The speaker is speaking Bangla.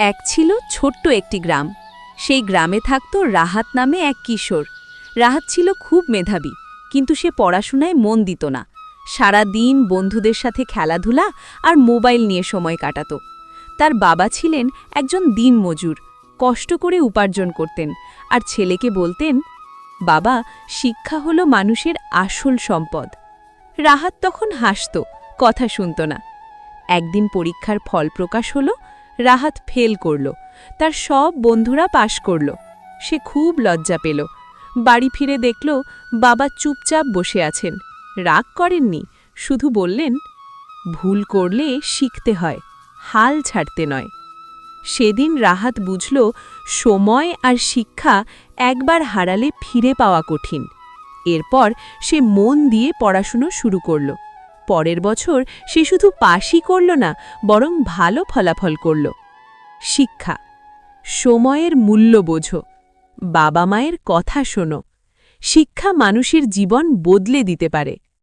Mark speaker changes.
Speaker 1: এক ছিল ছোট্ট একটি গ্রাম। সেই গ্রামে থাকত রাহাত নামে এক কিশোর। রাহাত ছিল খুব মেধাবী, কিন্তু সে পড়াশোনায় মন দিত না। সারা দিন বন্ধুদের সাথে খেলাধুলা আর মোবাইল নিয়ে সময় কাটাত। তার বাবা ছিলেন একজন দিনমজুর, কষ্ট করে উপার্জন করতেন আর ছেলেকে বলতেন, বাবা, শিক্ষা হলো মানুষের আসল সম্পদ। রাহাত তখন হাসত, কথা শুনত না। একদিন পরীক্ষার ফল প্রকাশ হলো। রাহাত ফেল করল, তার সব বন্ধুরা পাশ করল। সে খুব লজ্জা পেল। বাড়ি ফিরে দেখল বাবা চুপচাপ বসে আছেন। রাগ করেননি, শুধু বললেন, ভুল করলে শিখতে হয়, হাল ছাড়তে নয়। সেদিন রাহাত বুঝল, সময় আর শিক্ষা একবার হারালে ফিরে পাওয়া কঠিন। এরপর সে মন দিয়ে পড়াশুনো শুরু করল। পরের বছর সে শুধু পাশই করল না, বরং ভালো ফলাফল করল। শিক্ষা: সময়ের মূল্য বোঝো, বাবা মায়ের কথা শোনো। শিক্ষা মানুষের জীবন বদলে দিতে পারে।